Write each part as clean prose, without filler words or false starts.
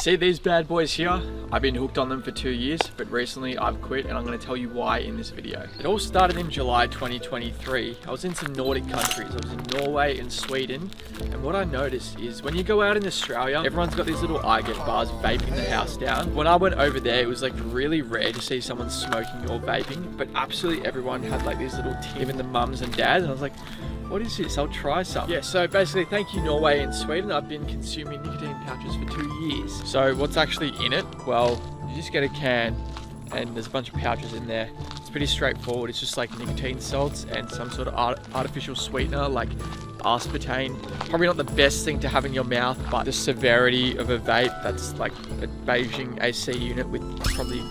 See these bad boys here? I've been hooked on them for 2 years, but recently I've quit and I'm going to tell you why in this video. It all started in July 2023. I was in some Nordic countries. I was in Norway and Sweden, and what I noticed is when you go out in Australia, everyone's got these little I Get bars vaping the house down. When I went over there, it was like really rare to see someone smoking or vaping, but absolutely everyone had like these little tin, even the mums and dads, and I was like, what is this? I'll try some. Yeah, so basically, thank you Norway and Sweden. I've been consuming nicotine pouches for 2 years. So what's actually in it? Well, you just get a can and there's a bunch of pouches in there. It's pretty straightforward. It's just like nicotine salts and some sort of artificial sweetener like aspartame. Probably not the best thing to have in your mouth, but the severity of a vape, that's like a Beijing AC unit with probably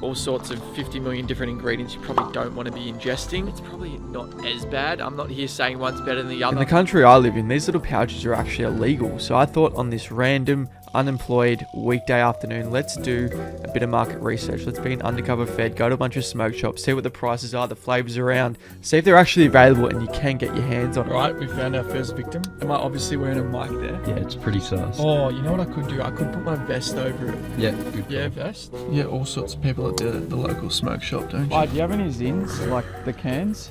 all sorts of 50 million different ingredients you probably don't want to be ingesting. It's probably not as bad. I'm not here saying one's better than the other. In the country I live in, these little pouches are actually illegal. So I thought on this random, unemployed weekday afternoon, let's do a bit of market research. Let's be an undercover fed, go to a bunch of smoke shops, see what the prices are, the flavors around, see if they're actually available and you can get your hands on it. Right, we found our first victim. Am I obviously wearing a mic there? Yeah, it's pretty sus. Oh, you know what I could do? I could put my vest over it. Yeah, good. Yeah, vest. Yeah, all sorts of people at the local smoke shop, don't you? Do you have any ZYNs, like the cans?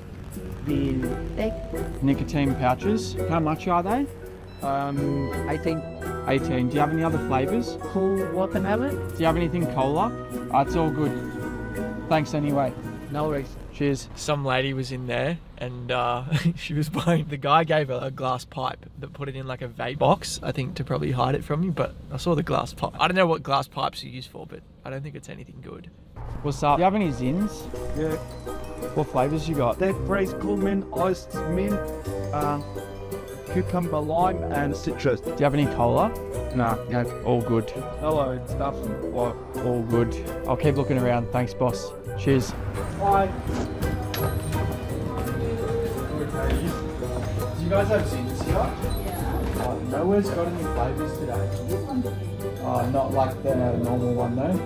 The Nicotine pouches. How much are they? I think 18. Do you have any other flavors? cool watermelon. Do you have anything cola? It's all good. Thanks anyway. No worries. Cheers. Some lady was in there and she was buying, the guy gave her a glass pipe that put it in like a vape box, I think to probably hide it from me, but I saw the glass pipe. I don't know what glass pipes are used for, but I don't think it's anything good. What's up? Do you have any ZYNs? Yeah, What flavors you got? that fresh cool mint, iced mint, cucumber, lime, and citrus. Do you have any cola? Nah, no. All good. Hello, it's stuff. What? All good. I'll keep looking around. Thanks, boss. Cheers. Bye. Do you guys have ZYNs here? Yeah. Oh, nowhere's got any flavors today. Oh, not like the normal one though.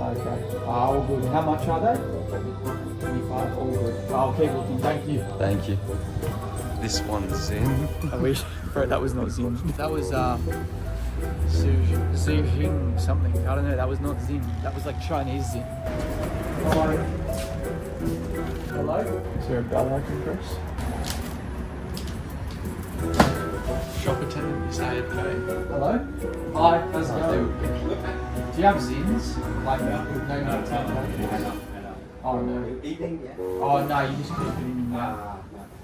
Okay. All good. How much are they? 25. All good. I'll keep looking. Thank you. Thank you. This one's in. I wish, bro, that was not ZYN. That was ZYN something. I don't know, that was not ZYN. That was like Chinese ZYN. Hello. Hello. Is there a bell I can press? Shop attendant, you say okay. Hello. Hi. How's it going? Do you have ZYNs? Like no. Oh no. Eating, yeah. Oh no, you just keep it in your mouth.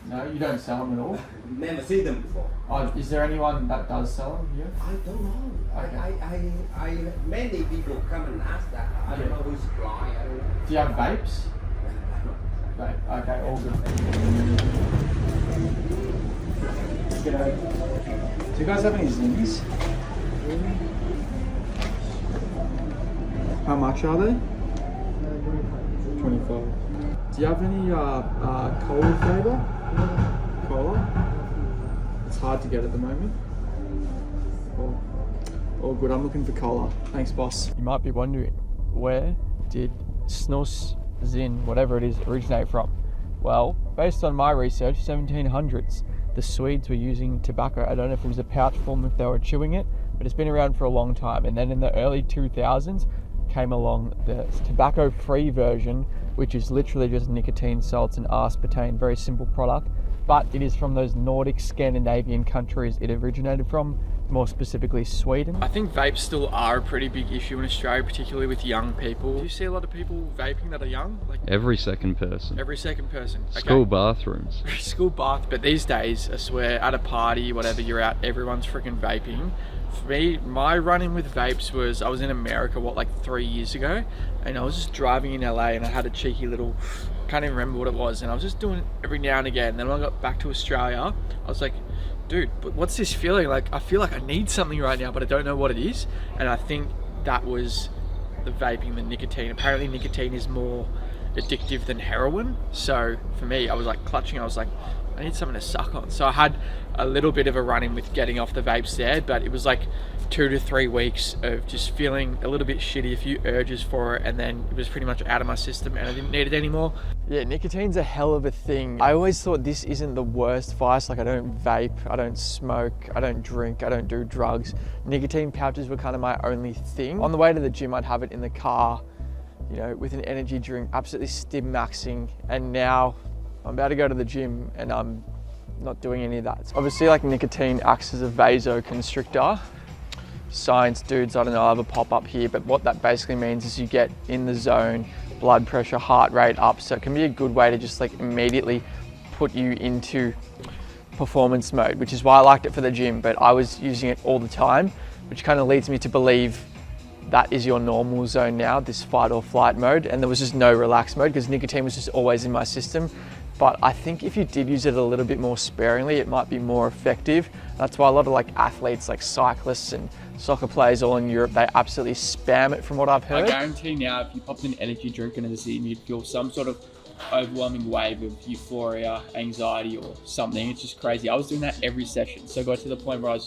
No, you don't sell them at all? Never see them before. Oh, is there anyone that does sell them here? I don't know. Okay. I many people come and ask that. I don't know who supply. I don't know. Do you have vapes? Vape. Okay, all good. G'day. Do you guys have any ZYNs? How much are they? 25. Do you have any cola flavour? Cola? It's hard to get at the moment. All good, I'm looking for cola. Thanks, boss. You might be wondering, where did snus, ZYN, whatever it is, originate from? Well, based on my research, 1700s. The Swedes were using tobacco. I don't know if it was a pouch form, if they were chewing it, but it's been around for a long time. And then in the early 2000s came along the tobacco-free version, which is literally just nicotine salts and aspartame, very simple product. But it is from those Nordic Scandinavian countries it originated from, more specifically Sweden. I think vapes still are a pretty big issue in Australia, particularly with young people. Do you see a lot of people vaping that are young? Like Every second person. every second person. Okay. School bathrooms. School bath, but these days, I swear, at a party, whatever you're at, everyone's freaking vaping. For me, my run-in with vapes was, I was in America, like 3 years ago, and I was just driving in LA and I had a cheeky little, can't even remember what it was, and I was just doing it every now and again. And then when I got back to Australia, I was like, dude, but what's this feeling? Like, I feel like I need something right now, but I don't know what it is. And I think that was the vaping, the nicotine. Apparently nicotine is more addictive than heroin. So for me, I was like clutching, I was like, I need something to suck on. So I had a little bit of a run-in with getting off the vapes there, but it was like 2 to 3 weeks of just feeling a little bit shitty, a few urges for it, and then it was pretty much out of my system and I didn't need it anymore. Yeah, nicotine's a hell of a thing. I always thought this isn't the worst vice. Like, I don't vape, I don't smoke, I don't drink, I don't do drugs. Nicotine pouches were kind of my only thing. On the way to the gym, I'd have it in the car, you know, with an energy drink, absolutely stim maxing. And now I'm about to go to the gym and I'm not doing any of that. Obviously, like, nicotine acts as a vasoconstrictor. Science dudes, I don't know, I'll have a pop up here, but what that basically means is you get in the zone, blood pressure, heart rate up, so it can be a good way to just like immediately put you into performance mode, which is why I liked it for the gym, but I was using it all the time, which kind of leads me to believe that is your normal zone now, this fight or flight mode, and there was just no relax mode because nicotine was just always in my system. But I think if you did use it a little bit more sparingly, it might be more effective. That's why a lot of like athletes, like cyclists and soccer players all in Europe, they absolutely spam it from what I've heard. I guarantee now if you popped an energy drink into the ZYN, you'd feel some sort of overwhelming wave of euphoria, anxiety or something. It's just crazy. I was doing that every session. So I got to the point where I was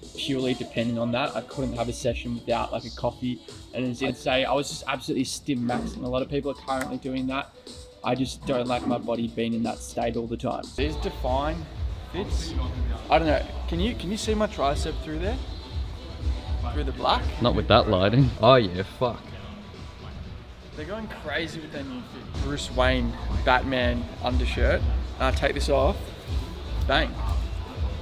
just purely dependent on that. I couldn't have a session without like a coffee. And as I'd say, I was just absolutely stim maxing. A lot of people are currently doing that. I just don't like my body being in that state all the time. These Define fits. I don't know. Can you see my tricep through there? Through the black? Not with that lighting. Oh yeah, fuck. They're going crazy with their new fit. Bruce Wayne Batman undershirt. And I take this off. Bang.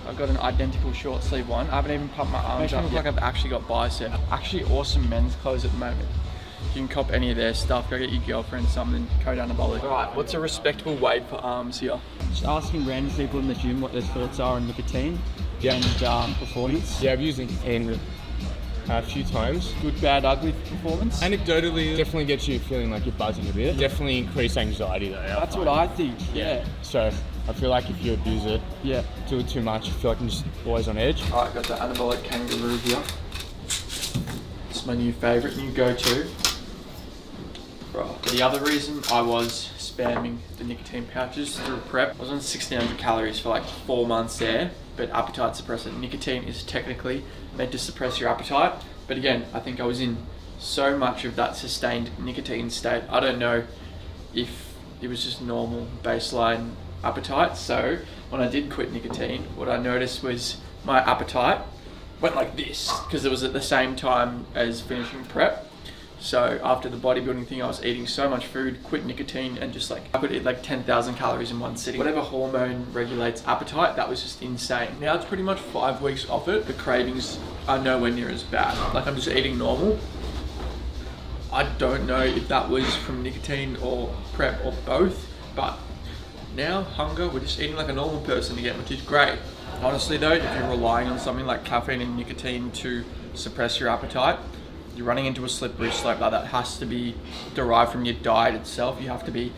I've got an identical short sleeve one. I haven't even pumped my arms up. Makes me look like I've actually got bicep. Actually awesome men's clothes at the moment. You can cop any of their stuff, go get your girlfriend something, go down a bowling. Alright, what's a respectable weight for arms here? Just asking random people in the gym what their thoughts are on nicotine and performance. Yeah, I've used nicotine a few times. Good, bad, ugly performance? Anecdotally, definitely gets you feeling like you're buzzing a bit. Definitely increase anxiety though. That's what I think, yeah. So I feel like if you abuse it, do it too much, you feel like you're just always on edge. Alright, got the anabolic kangaroo here. It's my new favourite, new go-to. Right. The other reason I was spamming the nicotine pouches through prep, I was on 1600 calories for like 4 months there, but appetite suppressant. Nicotine is technically meant to suppress your appetite, but again, I think I was in so much of that sustained nicotine state. I don't know if it was just normal baseline appetite. So when I did quit nicotine, what I noticed was my appetite went like this, because it was at the same time as finishing prep. So after the bodybuilding thing, I was eating so much food, quit nicotine, and just like, I could eat like 10,000 calories in one sitting. Whatever hormone regulates appetite, that was just insane. Now it's pretty much 5 weeks off it. The cravings are nowhere near as bad. Like, I'm just eating normal. I don't know if that was from nicotine or prep or both, but now hunger, we're just eating like a normal person again, which is great. Honestly though, if you're relying on something like caffeine and nicotine to suppress your appetite, you're running into a slippery slope. Like, that has to be derived from your diet itself. You have to be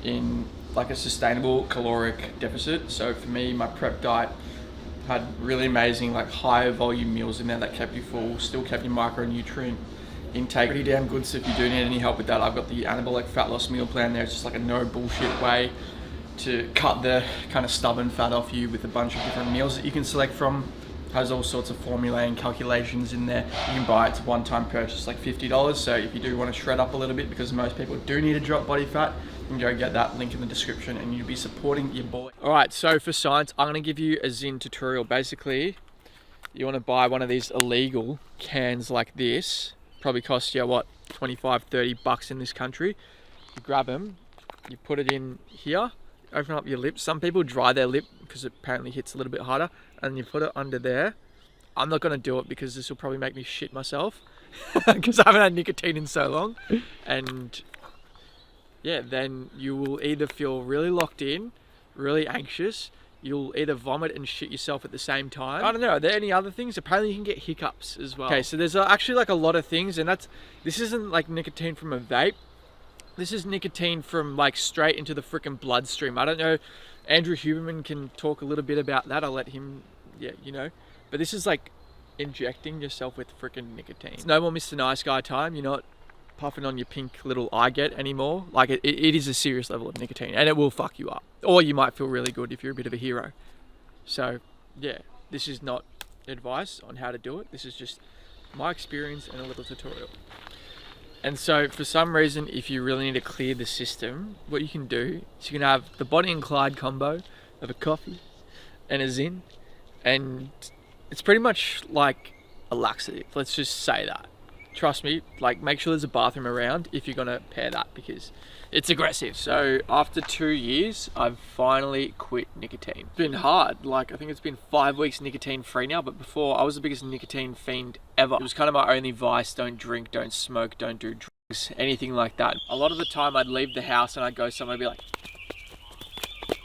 in like a sustainable caloric deficit. So for me, my prep diet had really amazing like higher volume meals in there that kept you full, still kept your micronutrient intake pretty damn good. So if you do need any help with that, I've got the anabolic fat loss meal plan there. It's just like a no bullshit way to cut the kind of stubborn fat off you with a bunch of different meals that you can select from. Has all sorts of formulae and calculations in there. You can buy it, it's a one-time purchase, like $50. So if you do want to shred up a little bit, because most people do need to drop body fat, you can go get that link in the description and you'll be supporting your boy. All right, so for science, I'm gonna give you a ZYN tutorial. Basically, you wanna buy one of these illegal cans like this. Probably cost you, what, 25, 30 bucks in this country. You grab them, you put it in here, open up your lips. Some people dry their lip because it apparently hits a little bit harder, and you put it under there. I'm not going to do it because this will probably make me shit myself because I haven't had nicotine in so long. And yeah, then you will either feel really locked in, really anxious. You'll either vomit and shit yourself at the same time. I don't know, are there any other things? Apparently you can get hiccups as well. Okay, so there's actually like a lot of things, and this isn't like nicotine from a vape. This is nicotine from like straight into the freaking bloodstream. I don't know, Andrew Huberman can talk a little bit about that. I'll let him, yeah, you know. But this is like injecting yourself with freaking nicotine. It's no more Mr. Nice Guy time. You're not puffing on your pink little I get anymore. Like it is a serious level of nicotine, and it will fuck you up. Or you might feel really good if you're a bit of a hero. So yeah, this is not advice on how to do it. This is just my experience and a little tutorial. And so for some reason, if you really need to clear the system, what you can do is you can have the Bonnie and Clyde combo of a coffee and a ZYN, and it's pretty much like a laxative. Let's just say that. Trust me, like, make sure there's a bathroom around if you're gonna pair that, because it's aggressive. So after 2 years, I've finally quit nicotine. It's been hard. Like, I think it's been 5 weeks nicotine free now, but before I was the biggest nicotine fiend ever. It was kind of my only vice. Don't drink, don't smoke, don't do drugs, anything like that. A lot of the time I'd leave the house and I'd go somewhere and be like,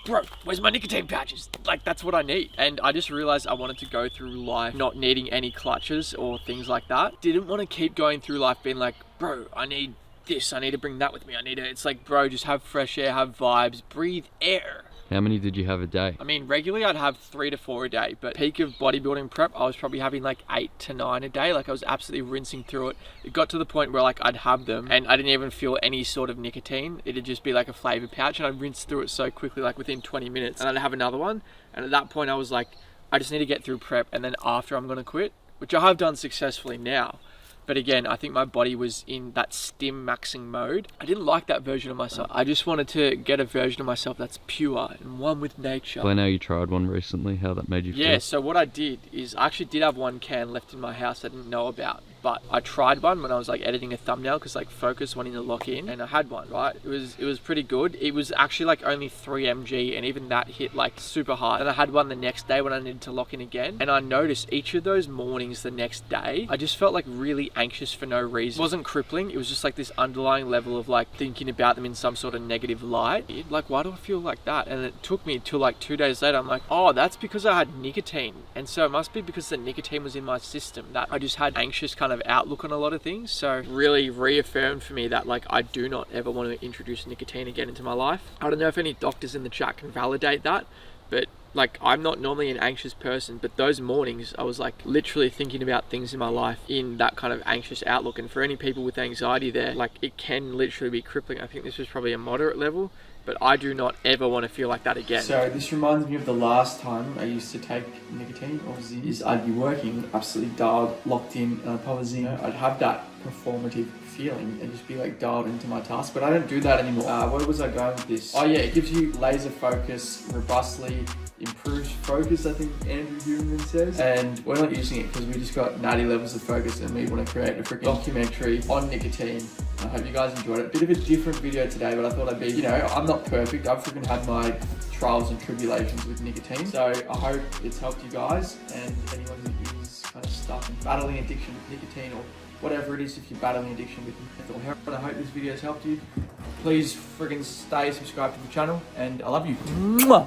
bro, where's my nicotine patches? Like, that's what I need. And I just realized I wanted to go through life not needing any clutches or things like that. Didn't want to keep going through life being like, bro, I need this, I need to bring that with me, I need to, it's like, bro, just have fresh air, have vibes, breathe air. How many did you have a day? I mean, regularly I'd have 3 to 4 a day, but peak of bodybuilding prep, I was probably having like 8 to 9 a day. Like, I was absolutely rinsing through it. It got to the point where like I'd have them and I didn't even feel any sort of nicotine. It'd just be like a flavor pouch, and I'd rinse through it so quickly, like within 20 minutes, and I'd have another one. And at that point I was like, I just need to get through prep, and then after I'm gonna quit, which I have done successfully now. But again, I think my body was in that stim maxing mode. I didn't like that version of myself. I just wanted to get a version of myself that's pure and one with nature. Well, I know you tried one recently, how that made you feel. Yeah, so what I did is I actually did have 1 can left in my house I didn't know about. But I tried one when I was like editing a thumbnail, because like Focus wanting to lock in, and I had one, right? It was pretty good. It was actually like only 3 mg, and even that hit like super hard. And I had one the next day when I needed to lock in again. And I noticed each of those mornings the next day, I just felt like really anxious for no reason. It wasn't crippling. It was just like this underlying level of like thinking about them in some sort of negative light. Like, why do I feel like that? And it took me till like 2 days later, I'm like, oh, that's because I had nicotine. And so it must be because the nicotine was in my system that I just had anxious kind of outlook on a lot of things. So really reaffirmed for me that like I do not ever want to introduce nicotine again into my life. I don't know if any doctors in the chat can validate that, but like, I'm not normally an anxious person, but those mornings I was like literally thinking about things in my life in that kind of anxious outlook. And for any people with anxiety there, like, it can literally be crippling. I think this was probably a moderate level, but I do not ever want to feel like that again. So this reminds me of the last time I used to take nicotine or ZYN. Is I'd be working absolutely dialed, locked in, and I'd pop a ZYN. I'd have that performative feeling and just be like dialed into my task, but I don't do that anymore. Where was I going with this? Oh yeah, it gives you laser focus, robustly, improves focus, I think Andrew Huberman says. And we're not using it because we just got natty levels of focus and we want to create a freaking documentary on nicotine. I hope you guys enjoyed it. Bit of a different video today, but I thought I'd be, you know, I'm not perfect. I've freaking had my trials and tribulations with nicotine. So I hope it's helped you guys, and anyone who is kind of stuck in battling addiction with nicotine, or whatever it is, if you're battling addiction with mental health. I hope this video has helped you. Please freaking stay subscribed to the channel, and I love you. Mwah!